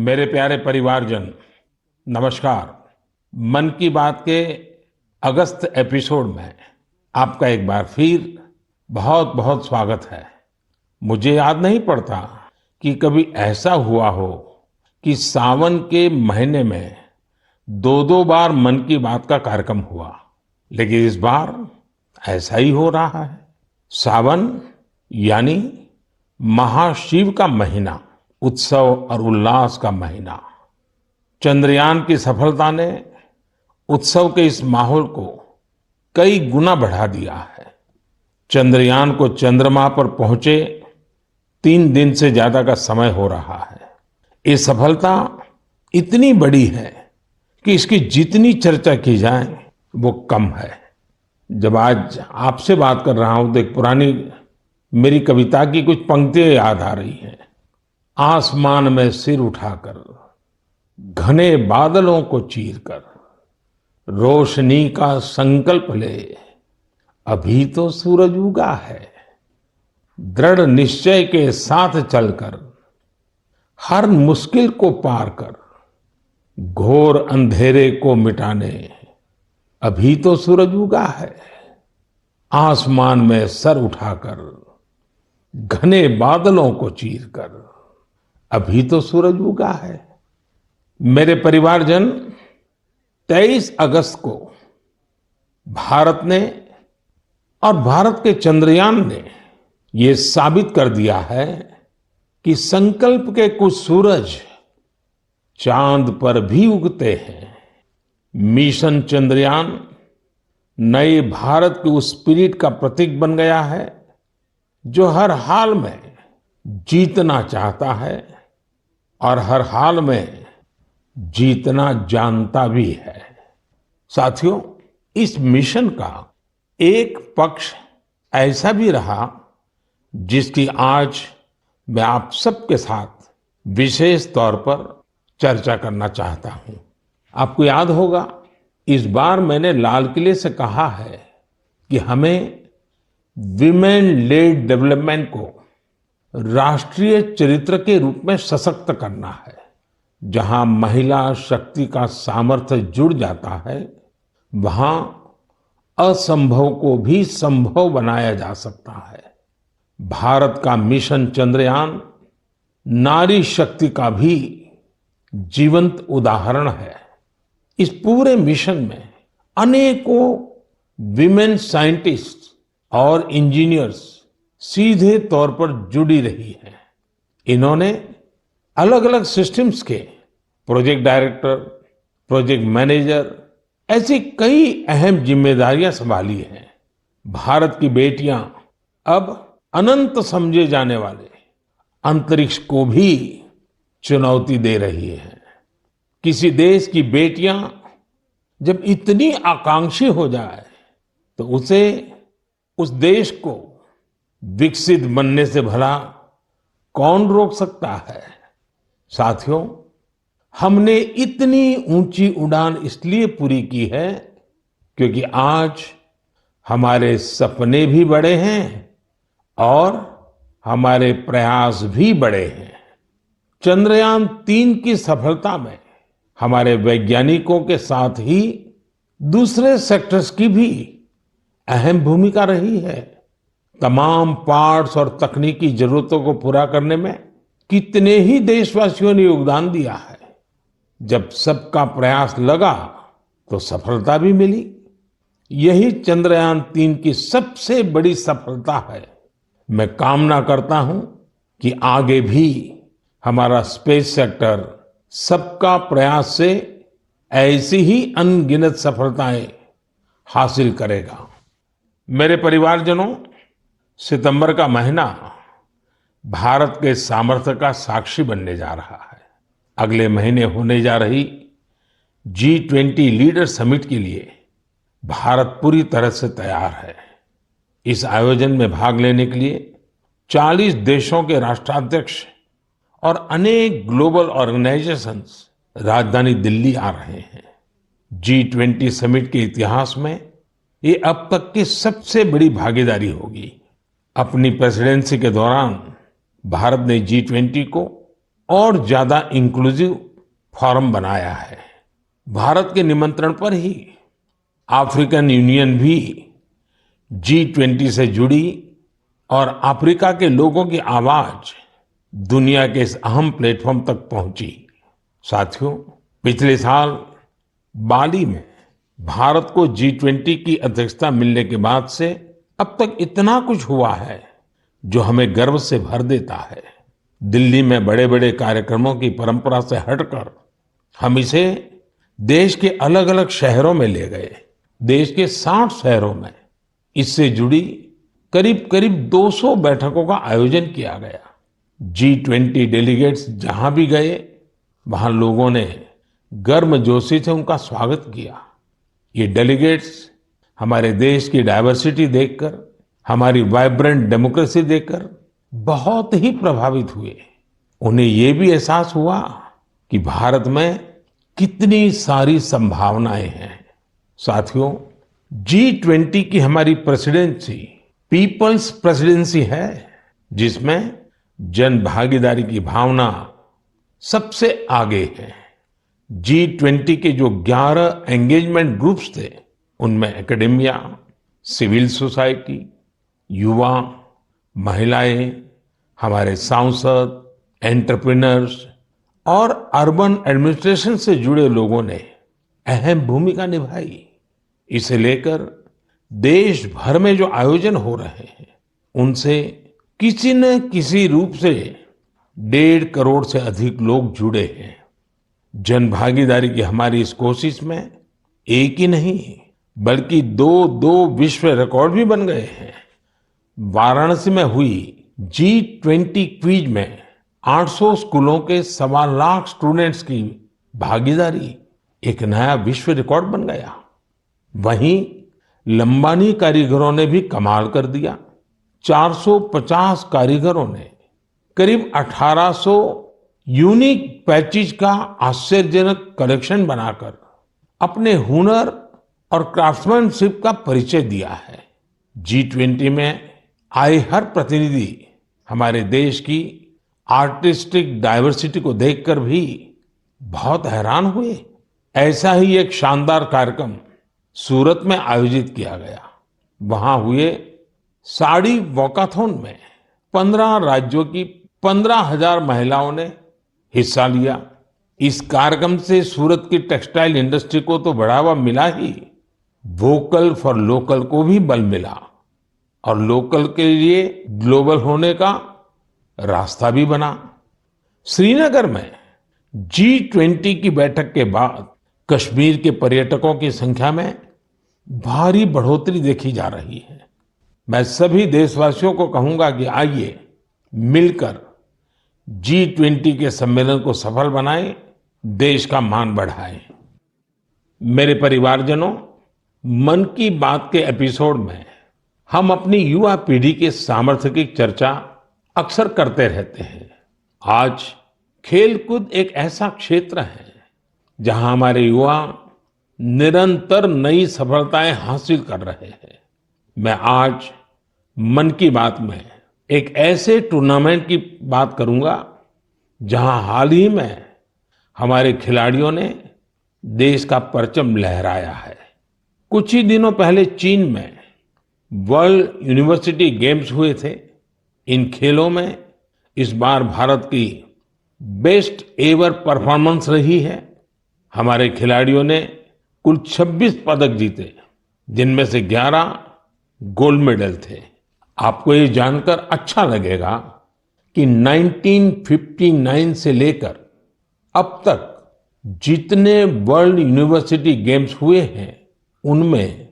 मेरे प्यारे परिवारजन, नमस्कार। मन की बात के अगस्त एपिसोड में आपका एक बार फिर बहुत बहुत स्वागत है। मुझे याद नहीं पड़ता कि कभी ऐसा हुआ हो कि सावन के महीने में दो दो बार मन की बात का कार्यक्रम हुआ, लेकिन इस बार ऐसा ही हो रहा है। सावन यानी महाशिव का महीना, उत्सव और उल्लास का महीना। चंद्रयान की सफलता ने उत्सव के इस माहौल को कई गुना बढ़ा दिया है। चंद्रयान को चंद्रमा पर पहुंचे 3 दिन से ज्यादा का समय हो रहा है। ये सफलता इतनी बड़ी है कि इसकी जितनी चर्चा की जाए वो कम है। जब आज आपसे बात कर रहा हूं तो एक पुरानी मेरी कविता की कुछ पंक्तियां याद आ रही हैं। आसमान में सिर उठाकर, घने बादलों को चीरकर, रोशनी का संकल्प ले, अभी तो सूरज उगा है। दृढ़ निश्चय के साथ चलकर, हर मुश्किल को पार कर, घोर अंधेरे को मिटाने, अभी तो सूरज उगा है। आसमान में सर उठाकर, घने बादलों को चीरकर, अभी तो सूरज उगा है। मेरे परिवारजन, 23 अगस्त को भारत ने और भारत के चंद्रयान ने ये साबित कर दिया है कि संकल्प के कुछ सूरज चांद पर भी उगते हैं। मिशन चंद्रयान नए भारत के उस स्पिरिट का प्रतीक बन गया है जो हर हाल में जीतना चाहता है और हर हाल में जीतना जानता भी है। साथियों, इस मिशन का एक पक्ष ऐसा भी रहा जिसकी आज मैं आप सबके साथ विशेष तौर पर चर्चा करना चाहता हूं। आपको याद होगा, इस बार मैंने लाल किले से कहा है कि हमें विमेन लेड डेवलपमेंट को राष्ट्रीय चरित्र के रूप में सशक्त करना है। जहां महिला शक्ति का सामर्थ्य जुड़ जाता है, वहां असंभव को भी संभव बनाया जा सकता है। भारत का मिशन चंद्रयान नारी शक्ति का भी जीवंत उदाहरण है। इस पूरे मिशन में अनेकों विमेन साइंटिस्ट और इंजीनियर्स सीधे तौर पर जुड़ी रही हैं। इन्होंने अलग अलग सिस्टम्स के प्रोजेक्ट डायरेक्टर, प्रोजेक्ट मैनेजर, ऐसी कई अहम जिम्मेदारियां संभाली हैं। भारत की बेटियां अब अनंत समझे जाने वाले अंतरिक्ष को भी चुनौती दे रही हैं। किसी देश की बेटियां जब इतनी आकांक्षी हो जाए तो उसे, उस देश को विकसित बनने से भला कौन रोक सकता है। साथियों, हमने इतनी ऊंची उड़ान इसलिए पूरी की है क्योंकि आज हमारे सपने भी बड़े हैं और हमारे प्रयास भी बड़े हैं। चंद्रयान 3 की सफलता में हमारे वैज्ञानिकों के साथ ही दूसरे सेक्टर्स की भी अहम भूमिका रही है। तमाम पार्ट्स और तकनीकी जरूरतों को पूरा करने में कितने ही देशवासियों ने योगदान दिया है। जब सबका प्रयास लगा तो सफलता भी मिली। यही चंद्रयान 3 की सबसे बड़ी सफलता है। मैं कामना करता हूं कि आगे भी हमारा स्पेस सेक्टर सबका प्रयास से ऐसी ही अनगिनत सफलताएं हासिल करेगा। मेरे परिवारजनों, सितंबर का महीना भारत के सामर्थ्य का साक्षी बनने जा रहा है। अगले महीने होने जा रही G20 लीडर समिट के लिए भारत पूरी तरह से तैयार है। इस आयोजन में भाग लेने के लिए 40 देशों के राष्ट्राध्यक्ष और अनेक ग्लोबल ऑर्गेनाइजेशंस राजधानी दिल्ली आ रहे हैं। G20 समिट के इतिहास में ये अब तक की सबसे बड़ी भागीदारी होगी। अपनी प्रेसिडेंसी के दौरान भारत ने G20 को और ज्यादा इंक्लूसिव फोरम बनाया है। भारत के निमंत्रण पर ही अफ्रीकन यूनियन भी G20 से जुड़ी और अफ्रीका के लोगों की आवाज दुनिया के इस अहम प्लेटफॉर्म तक पहुंची। साथियों, पिछले साल बाली में भारत को G20 की अध्यक्षता मिलने के बाद से अब तक इतना कुछ हुआ है जो हमें गर्व से भर देता है। दिल्ली में बड़े बड़े कार्यक्रमों की परंपरा से हटकर हम इसे देश के अलग अलग शहरों में ले गए। देश के 60 शहरों में इससे जुड़ी करीब करीब 200 बैठकों का आयोजन किया गया। G20 डेलीगेट्स जहां भी गए वहां लोगों ने गर्मजोशी से उनका स्वागत किया। ये डेलीगेट्स हमारे देश की डाइवर्सिटी देखकर, हमारी वाइब्रेंट डेमोक्रेसी देखकर बहुत ही प्रभावित हुए। उन्हें ये भी एहसास हुआ कि भारत में कितनी सारी संभावनाएं हैं। साथियों, G20 की हमारी प्रेसिडेंसी पीपल्स प्रेसिडेंसी है, जिसमें जन भागीदारी की भावना सबसे आगे है। G20 के जो 11 एंगेजमेंट ग्रुप्स थे, उनमें एकेडेमिया, सिविल सोसाइटी, युवा, महिलाएं, हमारे सांसद, एंटरप्रेन्योर्स और अर्बन एडमिनिस्ट्रेशन से जुड़े लोगों ने अहम भूमिका निभाई। इसे लेकर देश भर में जो आयोजन हो रहे हैं, उनसे किसी न किसी रूप से 1.5 करोड़ से अधिक लोग जुड़े हैं। जन भागीदारी की हमारी इस कोशिश में एक ही नहीं बल्कि दो विश्व रिकॉर्ड भी बन गए हैं। वाराणसी में हुई G20 क्विज में 800 स्कूलों के 1.25 लाख स्टूडेंट्स की भागीदारी एक नया विश्व रिकॉर्ड बन गया। वहीं लंबानी कारीगरों ने भी कमाल कर दिया। 450 कारीगरों ने करीब 1800 यूनिक पैचेज का आश्चर्यजनक कलेक्शन बनाकर अपने हुनर और क्राफ्ट्समैनशिप का परिचय दिया है। G20 में आए हर प्रतिनिधि हमारे देश की आर्टिस्टिक डाइवर्सिटी को देखकर भी बहुत हैरान हुए। ऐसा ही एक शानदार कार्यक्रम सूरत में आयोजित किया गया। वहां हुए साड़ी वॉकाथॉन में 15 राज्यों की 15,000 महिलाओं ने हिस्सा लिया। इस कार्यक्रम से सूरत की टेक्सटाइल इंडस्ट्री को तो बढ़ावा मिला ही, वोकल फॉर लोकल को भी बल मिला और लोकल के लिए ग्लोबल होने का रास्ता भी बना। श्रीनगर में G20 की बैठक के बाद कश्मीर के पर्यटकों की संख्या में भारी बढ़ोतरी देखी जा रही है। मैं सभी देशवासियों को कहूंगा कि आइए मिलकर G20 के सम्मेलन को सफल बनाएं, देश का मान बढ़ाएं। मेरे परिवारजनों, मन की बात के एपिसोड में हम अपनी युवा पीढ़ी के सामर्थ्य की चर्चा अक्सर करते रहते हैं। आज खेलकूद एक ऐसा क्षेत्र है जहां हमारे युवा निरंतर नई सफलताएं हासिल कर रहे हैं। मैं आज मन की बात में एक ऐसे टूर्नामेंट की बात करूंगा जहां हाल ही में हमारे खिलाड़ियों ने देश का परचम लहराया है। कुछ ही दिनों पहले चीन में वर्ल्ड यूनिवर्सिटी गेम्स हुए थे। इन खेलों में इस बार भारत की बेस्ट एवर परफॉर्मेंस रही है। हमारे खिलाड़ियों ने कुल 26 पदक जीते, जिनमें से 11 गोल्ड मेडल थे। आपको ये जानकर अच्छा लगेगा कि 1959 से लेकर अब तक जितने वर्ल्ड यूनिवर्सिटी गेम्स हुए हैं, उनमें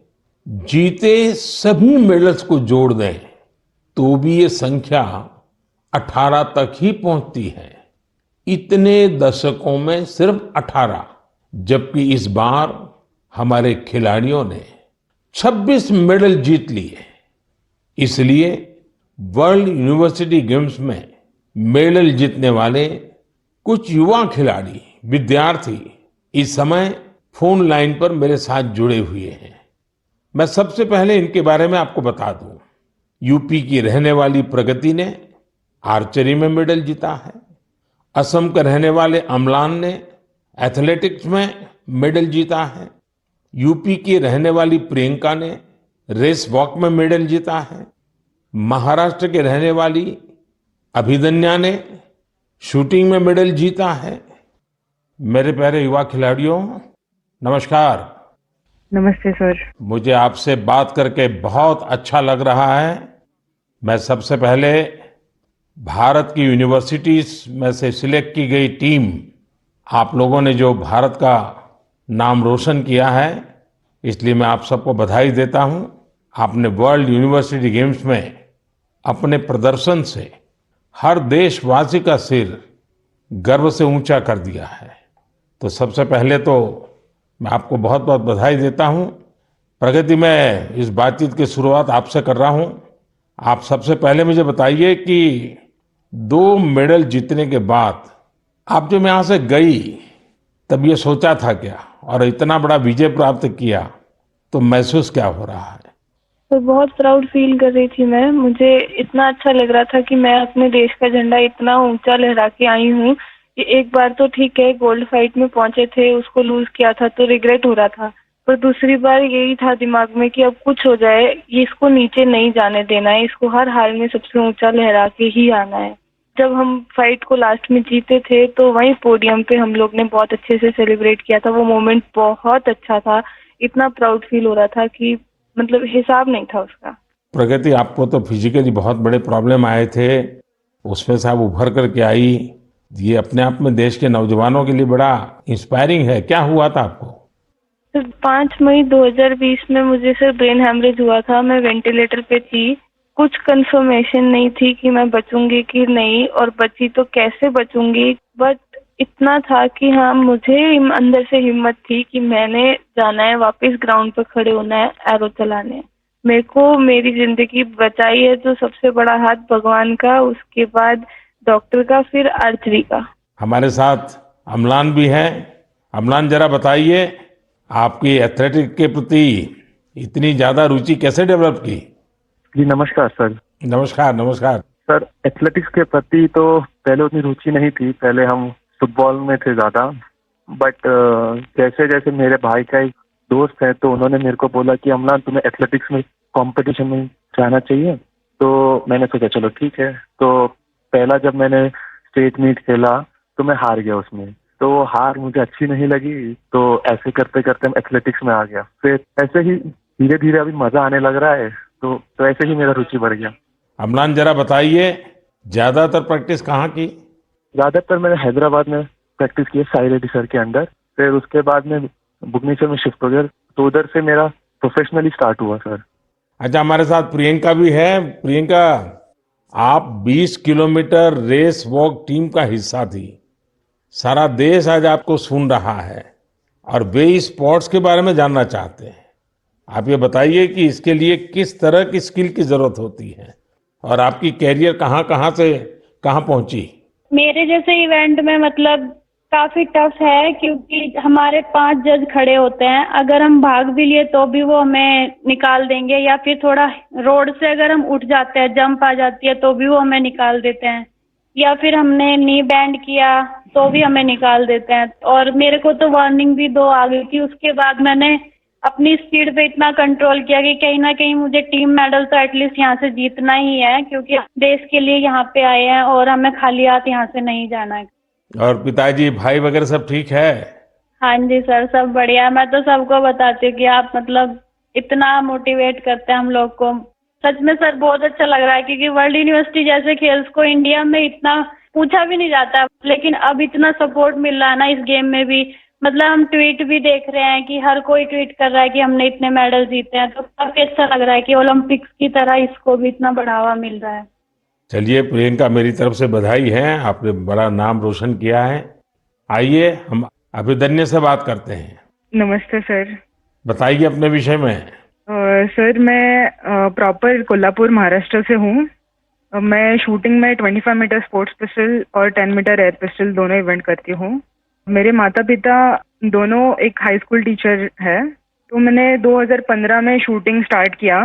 जीते सभी मेडल्स को जोड़ दें तो भी ये संख्या 18 तक ही पहुंचती है। इतने दशकों में सिर्फ 18, जबकि इस बार हमारे खिलाड़ियों ने 26 मेडल जीत लिए। इसलिए वर्ल्ड यूनिवर्सिटी गेम्स में मेडल जीतने वाले कुछ युवा खिलाड़ी, विद्यार्थी इस समय फोन लाइन पर मेरे साथ जुड़े हुए हैं। मैं सबसे पहले इनके बारे में आपको बता दूं। यूपी की रहने वाली प्रगति ने आर्चरी में मेडल जीता है असम के रहने वाले अम्लान ने एथलेटिक्स में मेडल जीता है। यूपी की रहने वाली प्रियंका ने रेस वॉक में मेडल जीता है। महाराष्ट्र के रहने वाली अभिदन्या ने शूटिंग में मेडल जीता है। मेरे प्यारे युवा खिलाड़ियों, नमस्कार। नमस्ते सर। मुझे आपसे बात करके बहुत अच्छा लग रहा है। मैं सबसे पहले भारत की यूनिवर्सिटीज में से सिलेक्ट की गई टीम, आप लोगों ने जो भारत का नाम रोशन किया है, इसलिए मैं आप सबको बधाई देता हूं। आपने वर्ल्ड यूनिवर्सिटी गेम्स में अपने प्रदर्शन से हर देशवासी का सिर गर्व से ऊंचा कर दिया है। तो सबसे पहले तो मैं आपको बहुत बहुत बधाई देता हूं। प्रगति, मैं इस बातचीत की शुरुआत आपसे कर रहा हूं। आप सबसे पहले मुझे बताइए कि 2 मेडल जीतने के बाद आप जब यहाँ से गई, तब ये सोचा था क्या, और इतना बड़ा विजय प्राप्त किया तो महसूस क्या हो रहा है? तो बहुत प्राउड फील कर रही थी मैं। मुझे इतना अच्छा लग रहा था कि मैं अपने देश का झंडा इतना ऊंचा लहरा के आई हूँ कि एक बार तो ठीक है गोल्ड फाइट में पहुंचे थे, उसको लूज किया था तो रिग्रेट हो रहा था, पर दूसरी बार यही था दिमाग में कि अब कुछ हो जाए, ये इसको नीचे नहीं जाने देना है, इसको हर हाल में सबसे ऊंचा लहरा के ही आना है। जब हम फाइट को लास्ट में जीते थे तो वहीं पोडियम पे हम लोग ने बहुत अच्छे से सेलिब्रेट किया था। वो मोमेंट बहुत अच्छा था। इतना प्राउड फील हो रहा था कि मतलब हिसाब नहीं था उसका। प्रगति, आपको तो फिजिकली बहुत बड़े प्रॉब्लम आए थे, उसमें से आप उभर करके आई। ये अपने आप में देश के नौजवानों के लिए बड़ा इंस्पायरिंग है। क्या हुआ था आपको? तो 5 मई 2020 में मुझे सर ब्रेन हैमरेज हुआ था। मैं वेंटिलेटर पे थी। कुछ कंफर्मेशन नहीं थी कि मैं बचूंगी कि नहीं, और बची तो कैसे बचूंगी, बट इतना था कि हाँ, मुझे अंदर से हिम्मत थी कि मैंने जाना है, वापस ग्राउंड पर खड़े होना है, एरो चलाने। मेरे को मेरी जिंदगी बचाई है तो सबसे बड़ा हाथ भगवान का, उसके बाद डॉक्टर का, फिर आर्चरी का। हमारे साथ अम्लान भी है। अम्लान, जरा बताइए, आपकी एथलेटिक के प्रति इतनी ज्यादा रुचि कैसे डेवलप की? जी नमस्कार सर। नमस्कार, नमस्कार। सर, एथलेटिक्स के प्रति तो पहले उतनी रुचि नहीं थी। पहले हम फुटबॉल में थे ज़्यादा, बट जैसे जैसे मेरे भाई का एक दोस्त है तो उन्होंने मेरे को बोला कि अम्लान, तुम्हें एथलेटिक्स में कंपटीशन में जाना चाहिए। तो मैंने सोचा चलो ठीक है। तो पहला जब मैंने स्टेट मीट खेला तो मैं हार गया उसमें। तो वो हार मुझे अच्छी नहीं लगी, तो ऐसे करते करते मैं एथलेटिक्स में आ गया। फिर ऐसे ही धीरे धीरे अभी मजा आने लग रहा है, तो ऐसे ही मेरा रुचि बढ़ गया। अम्लान, जरा बताइए, ज्यादातर प्रैक्टिस कहाँ की? ज्यादातर मैंने हैदराबाद में प्रैक्टिस की है, साई रेड्डी सर के अंडर। फिर उसके बाद में भुवनेश्वर में शिफ्ट हो गया, तो उधर से मेरा प्रोफेशनली स्टार्ट हुआ सर। अच्छा, हमारे साथ प्रियंका भी है। प्रियंका, आप 20 किलोमीटर रेस वॉक टीम का हिस्सा थी। सारा देश आज आपको सुन रहा है और वे इस स्पोर्ट्स के बारे में जानना चाहते हैं। आप ये बताइए कि इसके लिए किस तरह की स्किल की जरूरत होती है और आपकी कैरियर कहाँ कहाँ से कहाँ पहुंची? मेरे जैसे इवेंट में मतलब काफी टफ है, क्योंकि हमारे 5 जज खड़े होते हैं। अगर हम भाग भी लिए तो भी वो हमें निकाल देंगे, या फिर थोड़ा रोड से अगर हम उठ जाते हैं, जंप आ जाती है तो भी वो हमें निकाल देते हैं, या फिर हमने नी बैंड किया तो भी हमें निकाल देते हैं। और मेरे को तो वार्निंग भी 2 आ गई थी। उसके बाद मैंने अपनी स्पीड पे इतना कंट्रोल किया कि कहीं ना कहीं मुझे टीम मेडल तो एटलीस्ट यहाँ से जीतना ही है, क्योंकि देश के लिए यहाँ पे आए हैं और हमें खाली हाथ यहाँ से नहीं जाना है। और पिताजी, भाई वगैरह सब ठीक है? हाँ जी सर, सब बढ़िया। मैं तो सबको बताती हूँ कि आप मतलब इतना मोटिवेट करते हैं हम लोग को। सच में सर बहुत अच्छा लग रहा है, क्योंकि वर्ल्ड यूनिवर्सिटी जैसे खेल्स को इंडिया में इतना पूछा भी नहीं जाता, लेकिन अब इतना सपोर्ट मिल रहा है ना इस गेम में भी। मतलब हम ट्वीट भी देख रहे हैं कि हर कोई ट्वीट कर रहा है कि हमने इतने मेडल जीते हैं, तो काफी अच्छा लग रहा है कि ओलंपिक्स की तरह इसको भी इतना बढ़ावा मिल रहा है। चलिए प्रियंका, मेरी तरफ से बधाई है, आपने बड़ा नाम रोशन किया है। आइए हम अभिदन्या से बात करते हैं। नमस्ते सर। बताइए अपने विषय में। सर, मैं प्रॉपर कोल्हापुर महाराष्ट्र से हूँ। मैं शूटिंग में 25 मीटर स्पोर्ट्स पिस्टल और 10 मीटर एयर पिस्टल दोनों इवेंट करती हूँ। मेरे माता पिता दोनों एक हाई स्कूल टीचर है, तो मैंने 2015 में शूटिंग स्टार्ट किया।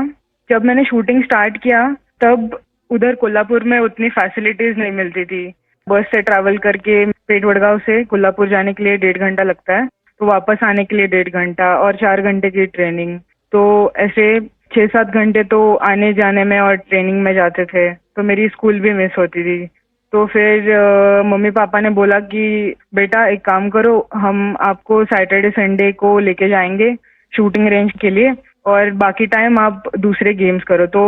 जब मैंने शूटिंग स्टार्ट किया तब उधर कोल्हापुर में उतनी फैसिलिटीज नहीं मिलती थी, बस से ट्रैवल करके पेट वडगांव से कोल्हापुर जाने के लिए 1.5 घंटा लगता है, तो वापस आने के लिए 1.5 घंटा और 4 घंटे की ट्रेनिंग। तो ऐसे 6-7 घंटे तो आने जाने में और ट्रेनिंग में जाते थे, तो मेरी स्कूल भी मिस होती थी। तो फिर मम्मी पापा ने बोला कि बेटा एक काम करो, हम आपको सैटरडे संडे को लेके जाएंगे शूटिंग रेंज के लिए और बाकी टाइम आप दूसरे गेम्स करो। तो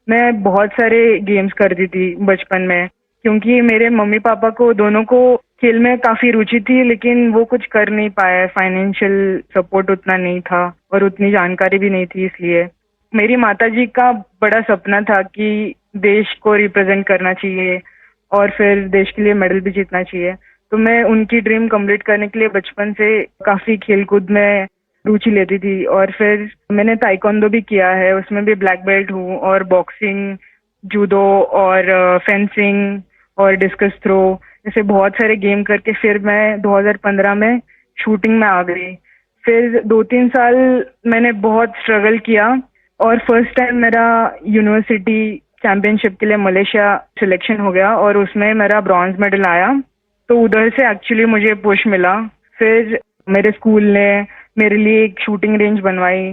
मैं बहुत सारे गेम्स करती थी बचपन में, क्योंकि मेरे मम्मी पापा को दोनों को खेल में काफी रुचि थी, लेकिन वो कुछ कर नहीं पाए, फाइनेंशियल सपोर्ट उतना नहीं था और उतनी जानकारी भी नहीं थी। इसलिए मेरी माताजी का बड़ा सपना था कि देश को रिप्रेजेंट करना चाहिए और फिर देश के लिए मेडल भी जीतना चाहिए। तो मैं उनकी ड्रीम कंप्लीट करने के लिए बचपन से काफी खेलकूद में रुचि लेती थी और फिर मैंने ताइक्वांडो भी किया है, उसमें भी ब्लैक बेल्ट हूँ, और बॉक्सिंग, जूडो और फेंसिंग और डिस्कस थ्रो, ऐसे बहुत सारे गेम करके फिर मैं 2015 में शूटिंग में आ गई। फिर 2-3 साल मैंने बहुत स्ट्रगल किया और फर्स्ट टाइम मेरा यूनिवर्सिटी चैंपियनशिप के लिए मलेशिया सिलेक्शन हो गया और उसमें मेरा ब्रॉन्ज मेडल आया। तो उधर से एक्चुअली मुझे पुश मिला। फिर मेरे स्कूल ने मेरे लिए एक शूटिंग रेंज बनवाई,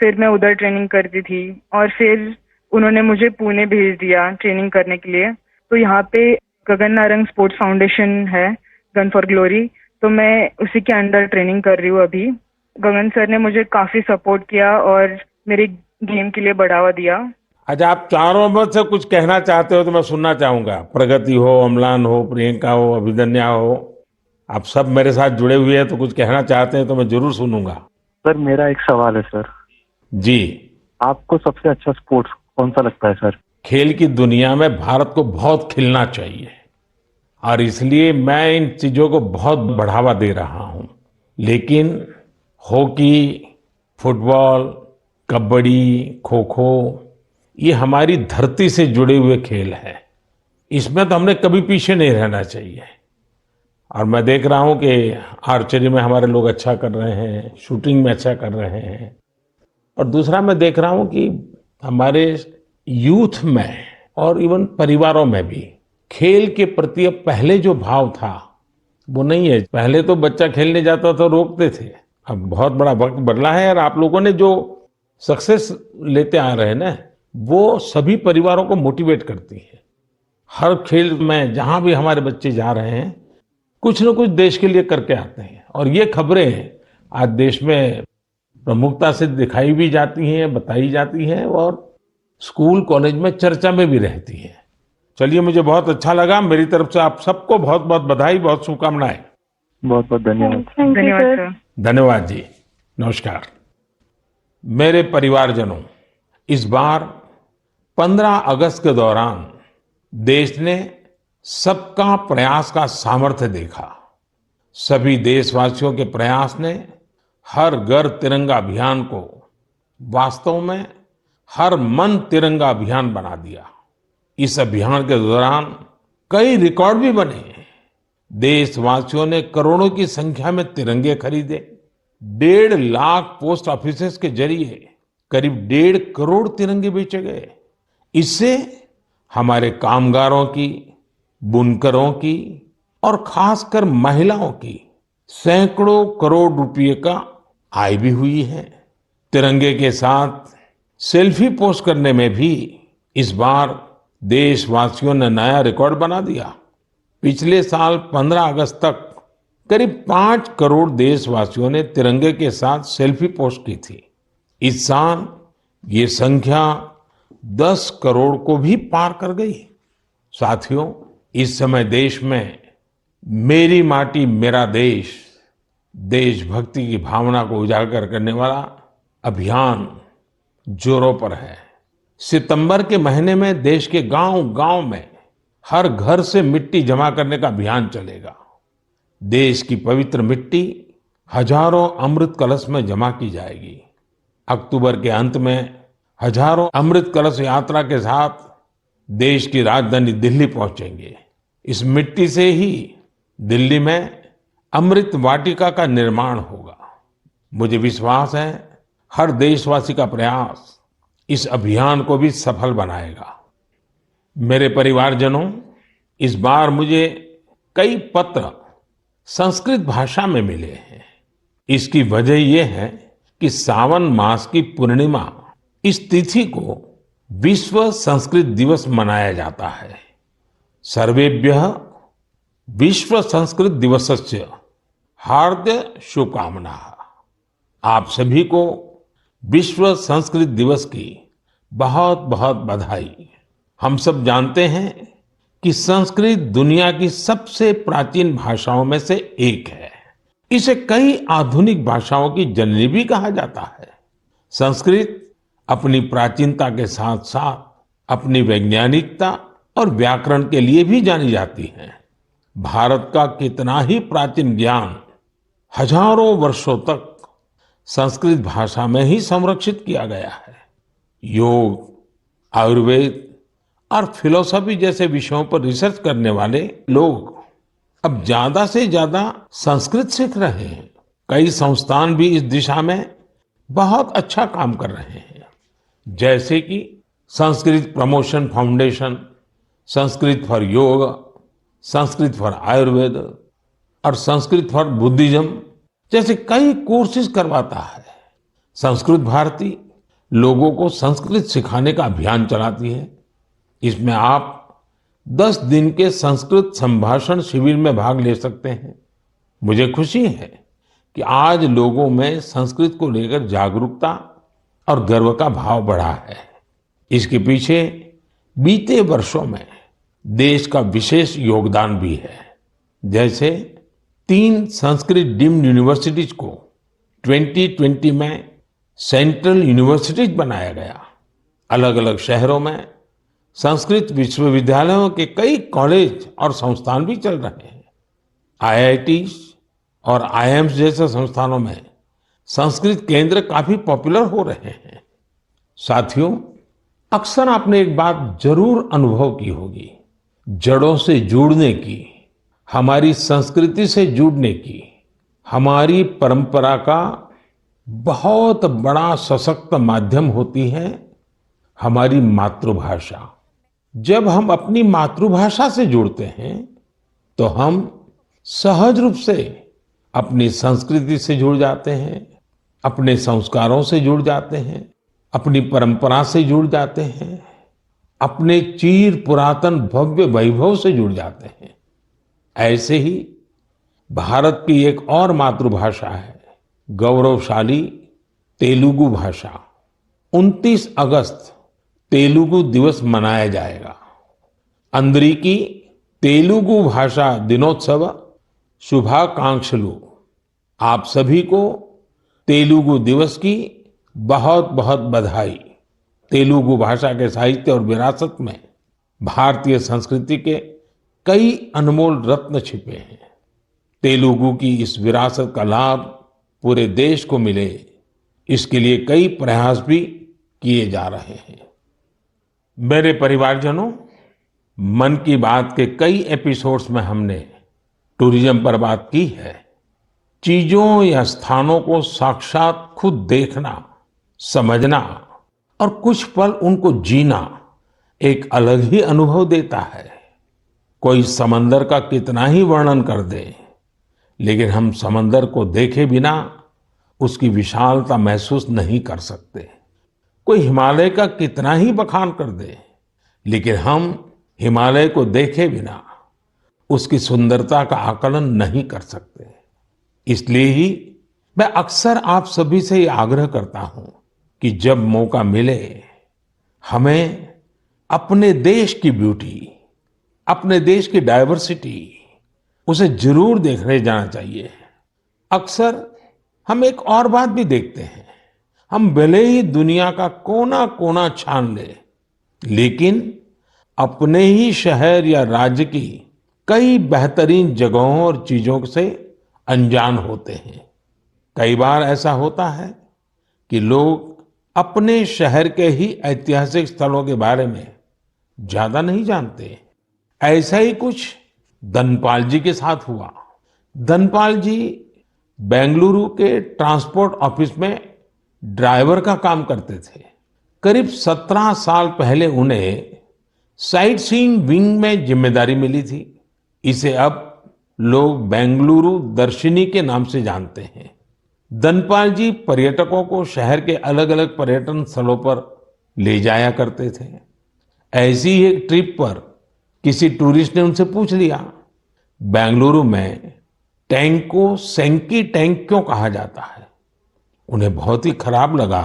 फिर मैं उधर ट्रेनिंग करती थी और फिर उन्होंने मुझे पुणे भेज दिया ट्रेनिंग करने के लिए। तो यहाँ पे गगन नारंग स्पोर्ट्स फाउंडेशन है, गन फॉर ग्लोरी, तो मैं उसी के अंडर ट्रेनिंग कर रही हूँ अभी। गगन सर ने मुझे काफी सपोर्ट किया और मेरे गेम के लिए बढ़ावा दिया। अच्छा, आप चारों में से कुछ कहना चाहते हो तो मैं सुनना चाहूंगा। प्रगति हो, अम्लान हो, प्रियंका हो, अभिदन्या हो, आप सब मेरे साथ जुड़े हुए हैं, तो कुछ कहना चाहते हैं तो मैं जरूर सुनूंगा। सर मेरा एक सवाल है सर। जी। आपको सबसे अच्छा स्पोर्ट्स कौन सा लगता है सर? खेल की दुनिया में भारत को बहुत खिलना चाहिए और इसलिए मैं इन चीजों को बहुत बढ़ावा दे रहा हूं। लेकिन हॉकी, फुटबॉल, कबड्डी, खो खो, ये हमारी धरती से जुड़े हुए खेल हैं। इसमें तो हमने कभी पीछे नहीं रहना चाहिए। और मैं देख रहा हूं कि आर्चरी में हमारे लोग अच्छा कर रहे हैं, शूटिंग में अच्छा कर रहे हैं, और दूसरा मैं देख रहा हूं कि हमारे यूथ में और इवन परिवारों में भी खेल के प्रति अब पहले जो भाव था वो नहीं है। पहले तो बच्चा खेलने जाता तो रोकते थे, अब बहुत बड़ा वक्त बदला है और आप लोगों ने जो सक्सेस लेते आ रहे हैं ना, वो सभी परिवारों को मोटिवेट करती है। हर खेल में जहां भी हमारे बच्चे जा रहे हैं, कुछ न कुछ देश के लिए करके आते हैं और ये खबरें आज देश में प्रमुखता से दिखाई भी जाती हैं, बताई जाती हैं और स्कूल कॉलेज में चर्चा में भी रहती है। चलिए, मुझे बहुत अच्छा लगा। मेरी तरफ से आप सबको बहुत बहुत बधाई, बहुत शुभकामनाएं। बहुत बहुत धन्यवाद। धन्यवाद सर। धन्यवाद जी। नमस्कार। मेरे परिवारजनों, इस बार 15 अगस्त के दौरान देश ने सबका प्रयास का सामर्थ्य देखा। सभी देशवासियों के प्रयास ने हर घर तिरंगा अभियान को वास्तव में हर मन तिरंगा अभियान बना दिया। इस अभियान के दौरान कई रिकॉर्ड भी बने। देशवासियों ने करोड़ों की संख्या में तिरंगे खरीदे। 1.5 लाख पोस्ट ऑफिसेस के जरिए करीब 1.5 करोड़ तिरंगे बेचे गए। इससे हमारे कामगारों की, बुनकरों की और खासकर महिलाओं की सैकड़ों करोड़ रुपए का आय भी हुई है। तिरंगे के साथ सेल्फी पोस्ट करने में भी इस बार देशवासियों ने नया रिकॉर्ड बना दिया। पिछले साल 15 अगस्त तक करीब 5 करोड़ देशवासियों ने तिरंगे के साथ सेल्फी पोस्ट की थी। इस साल ये संख्या 10 करोड़ को भी पार कर गई। साथियों, इस समय देश में मेरी माटी मेरा देश, देशभक्ति की भावना को उजागर करने वाला अभियान जोरों पर है। सितंबर के महीने में देश के गांव-गांव में हर घर से मिट्टी जमा करने का अभियान चलेगा। देश की पवित्र मिट्टी हजारों अमृत कलश में जमा की जाएगी। अक्टूबर के अंत में हजारों अमृत कलश यात्रा के साथ देश की राजधानी दिल्ली पहुंचेंगे। इस मिट्टी से ही दिल्ली में अमृत वाटिका का निर्माण होगा। मुझे विश्वास है हर देशवासी का प्रयास इस अभियान को भी सफल बनाएगा। मेरे परिवारजनों, इस बार मुझे कई पत्र संस्कृत भाषा में मिले हैं। इसकी वजह ये है कि सावन मास की पूर्णिमा इस तिथि को विश्व संस्कृत दिवस मनाया जाता है। सर्वेभ्यः विश्व संस्कृत दिवसस्य हार्दिक शुभकामनाः। आप सभी को विश्व संस्कृत दिवस की बहुत बहुत बधाई। हम सब जानते हैं कि संस्कृत दुनिया की सबसे प्राचीन भाषाओं में से एक है। इसे कई आधुनिक भाषाओं की जननी भी कहा जाता है। संस्कृत अपनी प्राचीनता के साथ साथ अपनी वैज्ञानिकता और व्याकरण के लिए भी जानी जाती है। भारत का कितना ही प्राचीन ज्ञान हजारों वर्षों तक संस्कृत भाषा में ही संरक्षित किया गया है। योग, आयुर्वेद और फिलॉसफी जैसे विषयों पर रिसर्च करने वाले लोग अब ज्यादा से ज्यादा संस्कृत सीख रहे हैं। कई संस्थान भी इस दिशा में बहुत अच्छा काम कर रहे हैं, जैसे कि Sanskrit promotion foundation, Sanskrit for योग, संस्कृत फॉर आयुर्वेद और संस्कृत फॉर बुद्धिज्म जैसे कई कोर्सेज करवाता है। संस्कृत भारती लोगों को संस्कृत सिखाने का अभियान चलाती है। इसमें आप 10 दिन के संस्कृत संभाषण शिविर में भाग ले सकते हैं। मुझे खुशी है कि आज लोगों में संस्कृत को लेकर जागरूकता और गर्व का भाव बढ़ा है। इसके पीछे बीते वर्षों में देश का विशेष योगदान भी है। जैसे 3 संस्कृत डीम्ड यूनिवर्सिटीज को 2020 में सेंट्रल यूनिवर्सिटीज बनाया गया। अलग अलग शहरों में संस्कृत विश्वविद्यालयों के कई कॉलेज और संस्थान भी चल रहे हैं। आईआईटीज और आईआईएम्स जैसे संस्थानों में संस्कृत केंद्र काफी पॉपुलर हो रहे हैं। साथियों, अक्सर आपने एक बात जरूर अनुभव की होगी, जड़ों से जुड़ने की, हमारी संस्कृति से जुड़ने की। हमारी परंपरा का बहुत बड़ा सशक्त माध्यम होती है हमारी मातृभाषा। जब हम अपनी मातृभाषा से जुड़ते हैं तो हम सहज रूप से अपनी संस्कृति से जुड़ जाते हैं, अपने संस्कारों से जुड़ जाते हैं, अपनी परंपरा से जुड़ जाते हैं, अपने चीर पुरातन भव्य वैभव से जुड़ जाते हैं। ऐसे ही भारत की एक और मातृभाषा है, गौरवशाली तेलुगु भाषा। 29 अगस्त तेलुगु दिवस मनाया जाएगा। अंदरिकी तेलुगु भाषा दिनोत्सव शुभाकांक्षलु। आप सभी को तेलुगु दिवस की बहुत बहुत बधाई। तेलुगु भाषा के साहित्य और विरासत में भारतीय संस्कृति के कई अनमोल रत्न छिपे हैं। तेलुगु की इस विरासत का लाभ पूरे देश को मिले, इसके लिए कई प्रयास भी किए जा रहे हैं। मेरे परिवारजनों, मन की बात के कई एपिसोड्स में हमने टूरिज्म पर बात की है। चीजों या स्थानों को साक्षात खुद देखना, समझना और कुछ पल उनको जीना एक अलग ही अनुभव देता है। कोई समंदर का कितना ही वर्णन कर दे, लेकिन हम समंदर को देखे बिना उसकी विशालता महसूस नहीं कर सकते। कोई हिमालय का कितना ही बखान कर दे, लेकिन हम हिमालय को देखे बिना उसकी सुंदरता का आकलन नहीं कर सकते। इसलिए ही मैं अक्सर आप सभी से ये आग्रह करता हूं कि जब मौका मिले हमें अपने देश की ब्यूटी, अपने देश की डाइवर्सिटी, उसे जरूर देखने जाना चाहिए। अक्सर हम एक और बात भी देखते हैं, हम भले ही दुनिया का कोना कोना छान ले, लेकिन अपने ही शहर या राज्य की कई बेहतरीन जगहों और चीजों से अनजान होते हैं। कई बार ऐसा होता है कि लोग अपने शहर के ही ऐतिहासिक स्थलों के बारे में ज्यादा नहीं जानते। ऐसा ही कुछ धनपाल जी के साथ हुआ। धनपाल जी बेंगलुरु के ट्रांसपोर्ट ऑफिस में ड्राइवर का काम करते थे। करीब 17 साल पहले उन्हें साइट सीइंग विंग में जिम्मेदारी मिली थी। इसे अब लोग बेंगलुरु दर्शिनी के नाम से जानते हैं। धनपाल जी पर्यटकों को शहर के अलग अलग पर्यटन स्थलों पर ले जाया करते थे। ऐसी ही एक ट्रिप पर किसी टूरिस्ट ने उनसे पूछ लिया, बेंगलुरु में टैंक को सेंकी टैंक क्यों कहा जाता है? उन्हें बहुत ही खराब लगा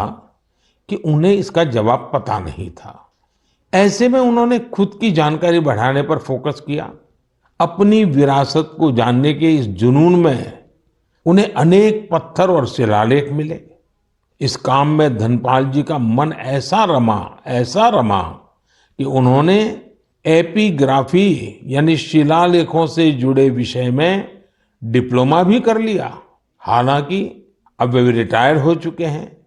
कि उन्हें इसका जवाब पता नहीं था। ऐसे में उन्होंने खुद की जानकारी बढ़ाने पर फोकस किया। अपनी विरासत को जानने के इस जुनून में उन्हें अनेक पत्थर और शिलालेख मिले। इस काम में धनपाल जी का मन ऐसा रमा कि उन्होंने एपिग्राफी यानी शिलालेखों से जुड़े विषय में डिप्लोमा भी कर लिया। हालांकि अब वे रिटायर हो चुके हैं,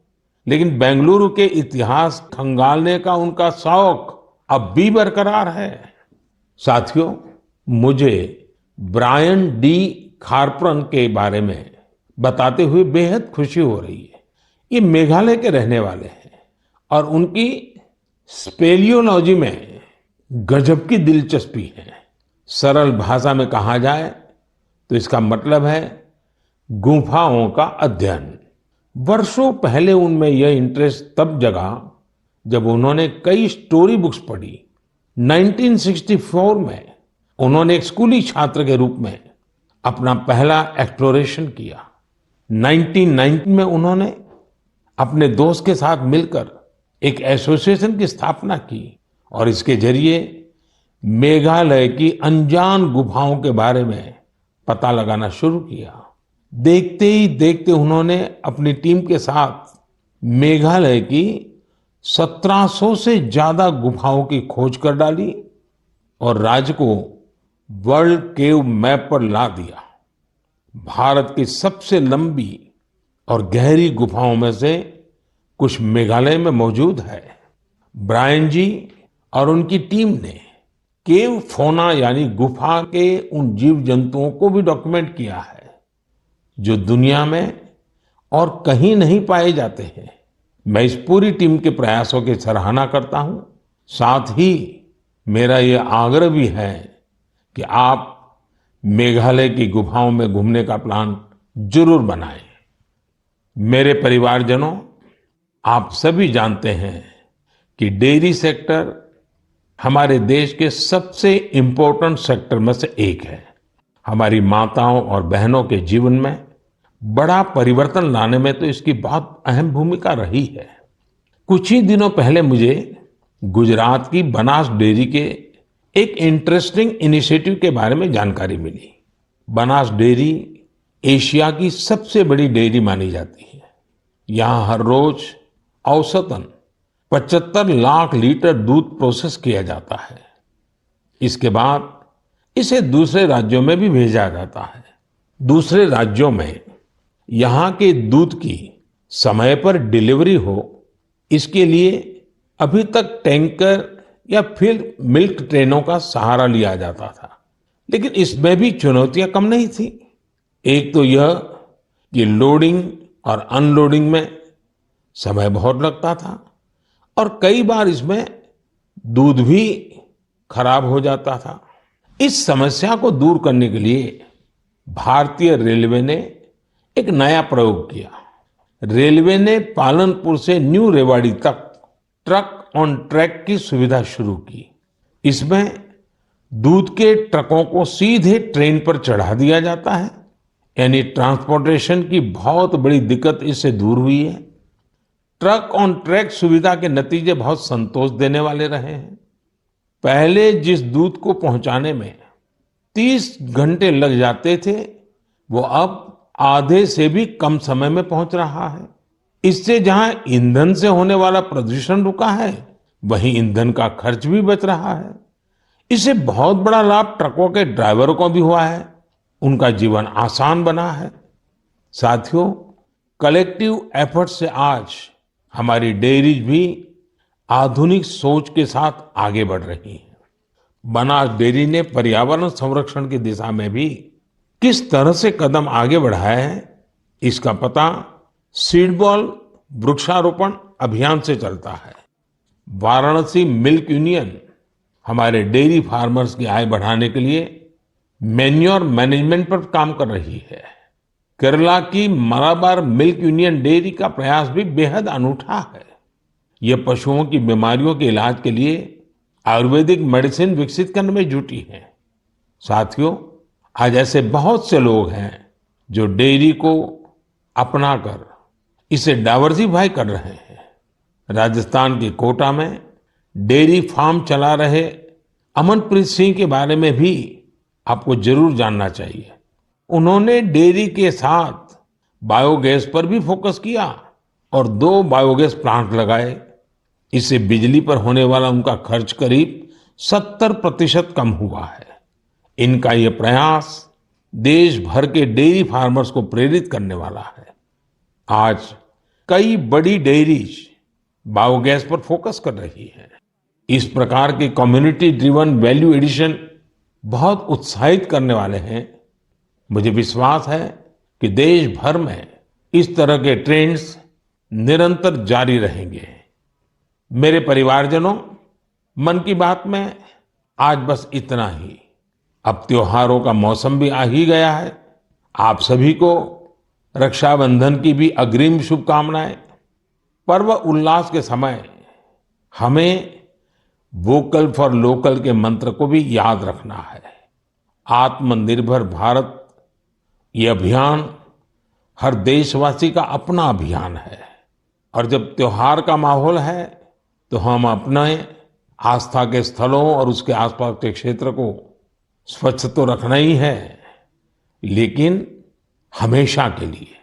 लेकिन बेंगलुरु के इतिहास खंगालने का उनका शौक अब भी बरकरार है। साथियों, मुझे ब्रायन डी खारप्रन के बारे में बताते हुए बेहद खुशी हो रही है। ये मेघालय के रहने वाले हैं और उनकी स्पेलियोलॉजी में गजब की दिलचस्पी है। सरल भाषा में कहा जाए तो इसका मतलब है गुफाओं का अध्ययन। वर्षों पहले उनमें यह इंटरेस्ट तब जगा जब उन्होंने कई स्टोरी बुक्स पढ़ी। 1964 में उन्होंने एक स्कूली छात्र के रूप में अपना पहला एक्सप्लोरेशन किया। 1990 में उन्होंने अपने दोस्त के साथ मिलकर एक एसोसिएशन की स्थापना की और इसके जरिए मेघालय की अनजान गुफाओं के बारे में पता लगाना शुरू किया। देखते ही देखते उन्होंने अपनी टीम के साथ मेघालय की 1700 से ज्यादा गुफाओं की खोज कर डाली और राज्य को वर्ल्ड केव मैप पर ला दिया। भारत की सबसे लंबी और गहरी गुफाओं में से कुछ मेघालय में मौजूद है। ब्रायन जी और उनकी टीम ने केव फौना यानी गुफा के उन जीव जंतुओं को भी डॉक्यूमेंट किया है जो दुनिया में और कहीं नहीं पाए जाते हैं। मैं इस पूरी टीम के प्रयासों की सराहना करता हूं। साथ ही मेरा यह आग्रह भी है कि आप मेघालय की गुफाओं में घूमने का प्लान जरूर बनाएं। मेरे परिवारजनों, आप सभी जानते हैं कि डेयरी सेक्टर हमारे देश के सबसे इम्पोर्टेंट सेक्टर में से एक है। हमारी माताओं और बहनों के जीवन में बड़ा परिवर्तन लाने में तो इसकी बहुत अहम भूमिका रही है। कुछ ही दिनों पहले मुझे गुजरात की बनास डेयरी के एक इंटरेस्टिंग इनिशिएटिव के बारे में जानकारी मिली। बनास डेयरी एशिया की सबसे बड़ी डेयरी मानी जाती है। यहाँ हर रोज औसतन 75 लाख लीटर दूध प्रोसेस किया जाता है। इसके बाद इसे दूसरे राज्यों में भी भेजा जाता है। दूसरे राज्यों में यहाँ के दूध की समय पर डिलीवरी हो, इसके लिए अभी तक टैंकर या फिर मिल्क ट्रेनों का सहारा लिया जाता था, लेकिन इसमें भी चुनौतियां कम नहीं थी। एक तो यह कि लोडिंग और अनलोडिंग में समय बहुत लगता था और कई बार इसमें दूध भी खराब हो जाता था। इस समस्या को दूर करने के लिए भारतीय रेलवे ने एक नया प्रयोग किया। रेलवे ने पालनपुर से न्यू रेवाड़ी तक ट्रक ऑन ट्रैक की सुविधा शुरू की। इसमें दूध के ट्रकों को सीधे ट्रेन पर चढ़ा दिया जाता है, यानी ट्रांसपोर्टेशन की बहुत बड़ी दिक्कत इससे दूर हुई है। ट्रक ऑन ट्रैक सुविधा के नतीजे बहुत संतोष देने वाले रहे हैं। पहले जिस दूध को पहुंचाने में 30 घंटे लग जाते थे, वो अब आधे से भी कम समय में पहुंच रहा है। इससे जहां ईंधन से होने वाला प्रदूषण रुका है, वहीं ईंधन का खर्च भी बच रहा है। इससे बहुत बड़ा लाभ ट्रकों के ड्राइवरों को भी हुआ है, उनका जीवन आसान बना है। साथियों, कलेक्टिव एफर्ट से आज हमारी डेयरीज भी आधुनिक सोच के साथ आगे बढ़ रही है। बनास डेयरी ने पर्यावरण संरक्षण की दिशा में भी किस तरह से कदम आगे बढ़ाया है, इसका पता सीडबॉल वृक्षारोपण अभियान से चलता है। वाराणसी मिल्क यूनियन हमारे डेयरी फार्मर्स की आय बढ़ाने के लिए मैन्योर मैनेजमेंट पर काम कर रही है। केरला की मलाबार मिल्क यूनियन डेयरी का प्रयास भी बेहद अनूठा है। ये पशुओं की बीमारियों के इलाज के लिए आयुर्वेदिक मेडिसिन विकसित करने में जुटी है। साथियों, आज ऐसे बहुत से लोग हैं जो डेयरी को अपनाकर इसे डाइवर्सिफाई कर रहे हैं। राजस्थान के कोटा में डेयरी फार्म चला रहे अमनप्रीत सिंह के बारे में भी आपको जरूर जानना चाहिए। उन्होंने डेयरी के साथ बायोगैस पर भी फोकस किया और 2 बायोगैस प्लांट लगाए। इससे बिजली पर होने वाला उनका खर्च करीब 70% कम हुआ है। इनका ये प्रयास देश भर के डेयरी फार्मर्स को प्रेरित करने वाला है। आज कई बड़ी डेयरीज बायोगैस पर फोकस कर रही है। इस प्रकार के कम्युनिटी ड्रिवन वैल्यू एडिशन बहुत उत्साहित करने वाले हैं। मुझे विश्वास है कि देश भर में इस तरह के ट्रेंड्स निरंतर जारी रहेंगे। मेरे परिवारजनों, मन की बात में आज बस इतना ही। अब त्योहारों का मौसम भी आ ही गया है। आप सभी को रक्षाबंधन की भी अग्रिम शुभकामनाएं। पर्व उल्लास के समय हमें वोकल फॉर लोकल के मंत्र को भी याद रखना है। आत्मनिर्भर भारत ये अभियान हर देशवासी का अपना अभियान है। और जब त्योहार का माहौल है तो हम अपने आस्था के स्थलों और उसके आसपास के क्षेत्र को स्वच्छ तो रखना ही है, लेकिन हमेशा के लिए।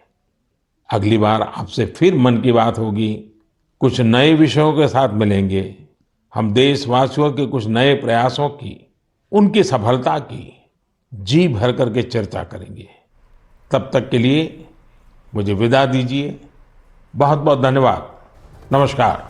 अगली बार आपसे फिर मन की बात होगी, कुछ नए विषयों के साथ मिलेंगे। हम देशवासियों के कुछ नए प्रयासों की, उनकी सफलता की जी भर करके चर्चा करेंगे। तब तक के लिए मुझे विदा दीजिए। बहुत बहुत धन्यवाद। नमस्कार।